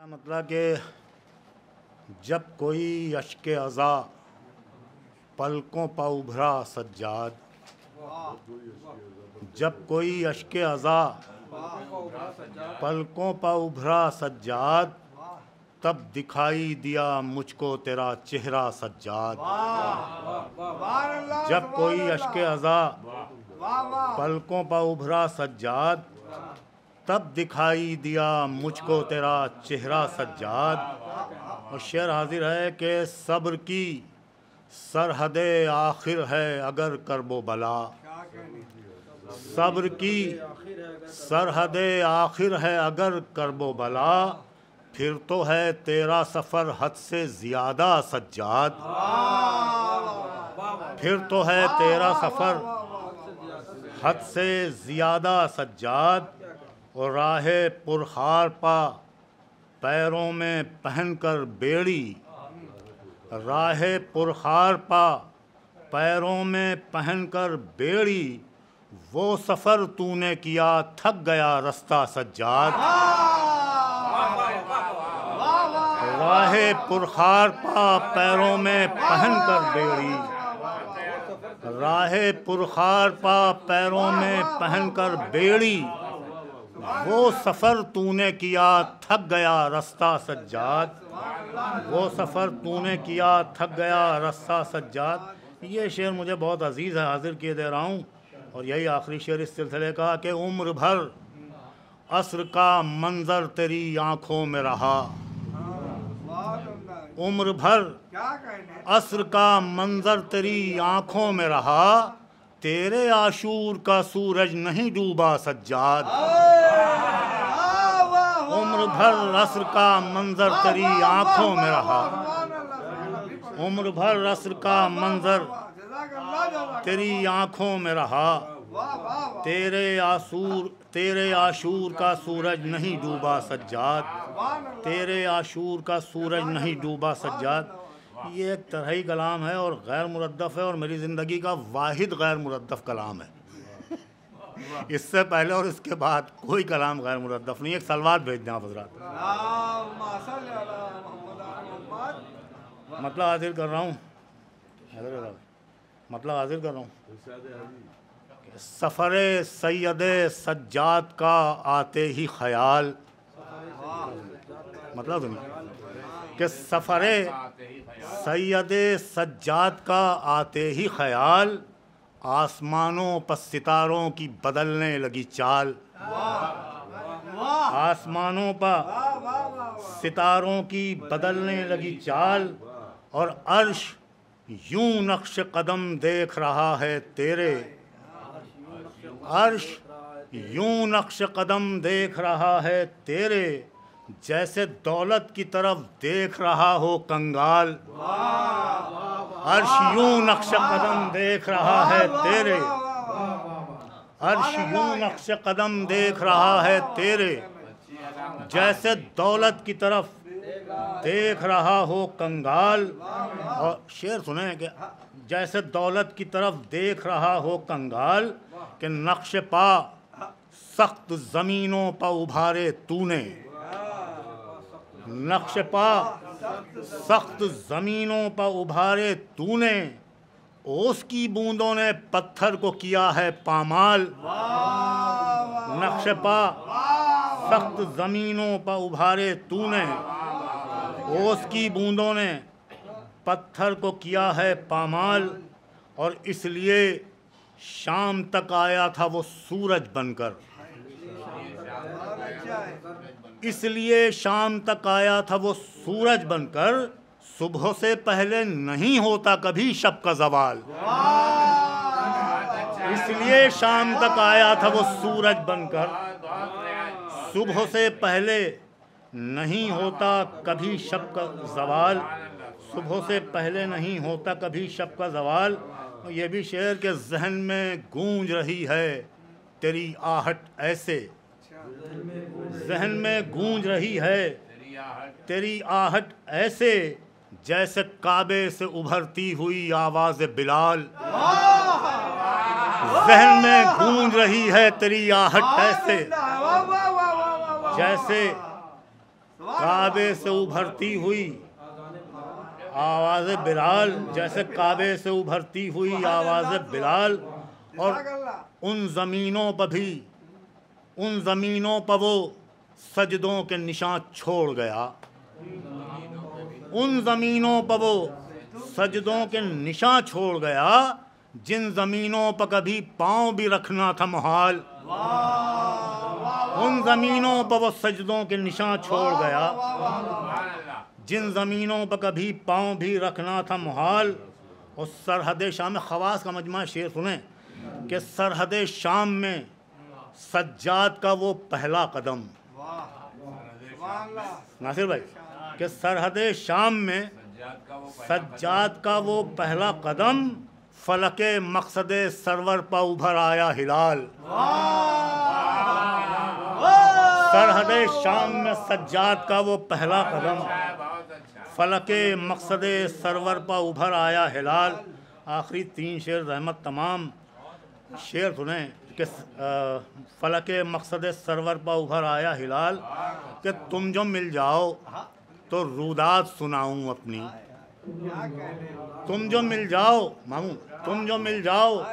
मतलब कि जब कोई अश्के अज़ा पलकों पर उभरा सज्जाद, जब कोई अश्के अज़ा पलकों पर उभरा सज्जाद, तब दिखाई दिया मुझको तेरा चेहरा सज्जाद। जब कोई अश्के अज़ा पलकों पर उभरा सज्जाद, तब दिखाई दिया मुझको तेरा चेहरा सज्जाद। और शेर हाजिर है कि सब्र की सरहदे आखिर है अगर करबो बला, सब्र की सरहदे आखिर है अगर करबो बला, फिर तो है तेरा सफ़र हद से ज़्यादा सज्जाद। फिर तो है तेरा सफ़र हद से ज़्यादा सज्जाद। और राहे पुरखार पा पैरों में पहनकर बेड़ी, राहे पुरखार पा पैरों में पहनकर बेड़ी, वो सफ़र तूने किया थक गया रास्ता सज्जाद। राहे पुरखार पा पैरों में पहनकर बेड़ी, राहे पुरखार पा पैरों में पहनकर बेड़ी, वो सफ़र तूने किया थक गया रास्ता सज्जाद। वो सफ़र तूने किया थक गया रास्ता सज्जाद। ये शेर मुझे बहुत अजीज़ है, हाजिर किए दे रहा हूँ। और यही आखिरी शेर इस सिलसिले का कि उम्र भर अस्र का मंज़र तेरी आँखों में रहा, उम्र भर अस्र का मंज़र तेरी आँखों में रहा, तेरे आशूर का सूरज नहीं डूबा सज्जाद। उम्र भर अस्र का मंजर तेरी आँखों में रहा, उम्र भर अस्र का मंजर तेरी आँखों में रहा, तेरे आशूर का सूरज नहीं डूबा सज्जाद, तेरे आशूर का सूरज नहीं डूबा सज्जाद। ये एक तरही कलाम है और गैर मुरद्दफ़ है और मेरी ज़िंदगी का वाहिद गैर मुरद्दफ़ कलाम है। इससे पहले और इसके बाद कोई कलाम गैर मुरद्दफ़ नहीं। एक सलवात भेज दें आप हज़रात। मतलब हाजिर कर रहा हूँ, मतलब हाजिर कर रहा हूँ। सफ़रे सैयदे सज्जाद का आते ही ख्याल, मतलब सुनिए कि सफ़रे सैयदे सज्जाद का आते ही ख्याल, आसमानों पर सितारों की बदलने लगी चाल, आसमानों पर सितारों की बदलने लगी चाल। और अर्श यूं नक्श कदम देख रहा है तेरे, अर्श यूं नक्श कदम देख रहा है तेरे, जैसे दौलत की तरफ देख रहा हो कंगाल। अर्श यूं नक्श कदम देख रहा है तेरे, अर्श यूं नक्श कदम देख रहा है तेरे, जैसे दौलत की तरफ देख रहा हो कंगाल। और शेर सुने कि जैसे दौलत की तरफ देख रहा हो कंगाल, कि नक्श पा सख्त ज़मीनों पर उभारे तूने, नक्श पा सख्त ज़मीनों पर उभारे तूने, ओस की बूंदों ने पत्थर को किया है पामाल। नक्श पा सख्त ज़मीनों पर उभारे तूने, ओस की बूंदों ने पत्थर को किया है पामाल। और इसलिए शाम तक आया था वो सूरज बनकर, इसलिए शाम तक आया था वो सूरज बनकर, सुबह से पहले नहीं होता कभी शब का ज़वाल। इसलिए शाम तक आया था वो सूरज बनकर, सुबह से पहले नहीं होता कभी शब का ज़वाल, सुबह से पहले नहीं होता कभी शब का ज़वाल। ये भी शेर के जहन में गूंज रही है तेरी आहट ऐसे, जहन में गूंज रही है तेरी आहट ऐसे, जैसे काबे से उभरती हुई आवाज़ बिलाल। जहन में गूंज रही है तेरी आहट ऐसे, जैसे काबे से उभरती हुई आवाज़ बिलाल, जैसे काबे से उभरती हुई आवाज़ बिलाल, और उन ज़मीनों पर वो सजदों के निशान छोड़ गया। उन ज़मीनों पर वो सजदों के निशान छोड़ गया जिन ज़मीनों पर कभी पाँव भी रखना था मुहाल। उन ज़मीनों पर वो सजदों के निशान छोड़ गया जिन ज़मीनों पर कभी पाँव भी रखना था मुहाल। और सरहद शाम में खवास का मजमा शेर सुने कि सरहद शाम में सज्जाद का वो पहला कदम, नासिर भाई, कि सरहद शाम में सज्जाद का वो पहला कदम, फलके मकसदे सरवर पर उभर आया हिलाल। सरहद शाम में सज्जाद का वो पहला कदम, फलके मकसदे सरवर पर उभर आया हिलाल। आखिरी 3 शेर रहमत तमाम शेर सुने कि फलके मकसदे सरवर पर उभर आया हिलाल, कि तुम जो मिल जाओ तो रूदात सुनाऊं अपनी। तुम जो मिल जाओ मामू, तुम जो मिल जाओ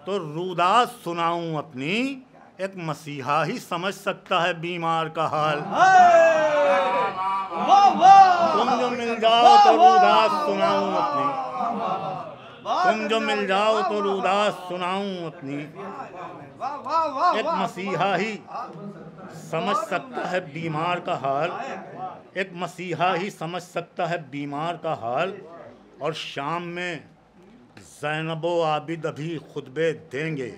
तो रूदात सुनाऊं अपनी। एक मसीहा ही समझ सकता है बीमार का हाल। तुम जो मिल जाओ तो रूदात सुनाऊं अपनी। तुम जो मिल जाओ तो रूदात सुनाऊं अपनी। एक मसीहा ही समझ सकता है बीमार का हाल। एक मसीहा ही समझ सकता है बीमार का हाल। और शाम में ज़ैनबो आबिद अभी खुतबे देंगे।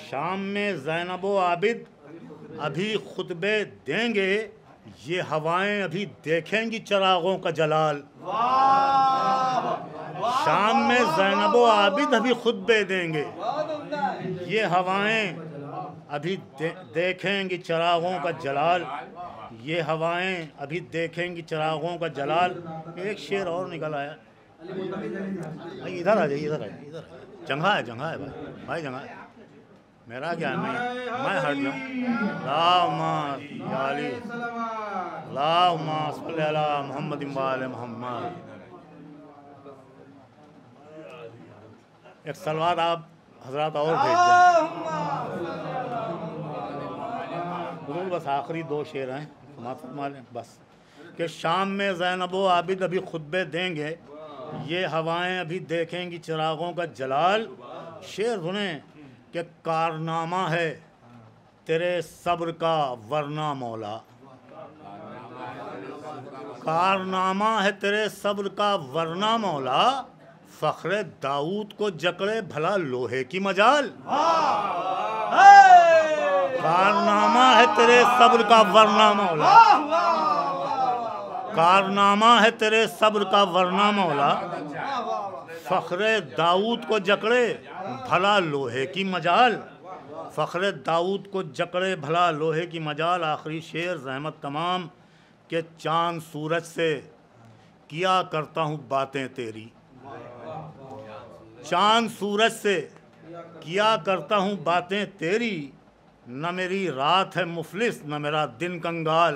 शाम में ज़ैनबो आबिद अभी खुतबे देंगे। ये हवाएं अभी देखेंगी चिरागों का जलाल। शाम में ज़ैनबो आबिद अभी खुतबे देंगे। ये हवाएं अभी देखेंगी चिरागों का जलाल। ये हवाएं अभी देखेंगी चिरागों का जलाल। एक शेर और निकल आया। इधर आ जाइए, इधर आ जाइए, इधर जंगा है भाई जंगा है। मेरा क्या है, मैं हट जाऊँ। लाहुम्मा सल्ली अला मुहम्मद व आले मुहम्मद। एक सलवात आप हजरात और भेज दें। बस आखिरी 2 शेर हैं, बस कि शाम में ज़ैनबो आबिद अभी खुतबे देंगे। ये हवाएं अभी देखेंगी चिरागों का जलाल। शेर सुने कि कारनामा है तेरे सब्र का वरना मौला। कारनामा है तेरे सब्र का वरना मौला। फ़ख्रे दाऊद को जकड़े भला लोहे की मजाल। कारनामा है तेरे सब्र का वरना मौला। कारनामा है तेरे सब्र का वरना मौला। फ़ख्रे दाऊद को जकड़े भला लोहे की मजाल। फ़ख्रे दाऊद को जकड़े भला लोहे की मजाल। आखिरी शेर रहमत तमाम के चाँद सूरज से किया करता हूँ बातें तेरी। चाँद सूरज से किया करता हूँ बातें तेरी। न मेरी रात है मुफलिस न मेरा दिन कंगाल।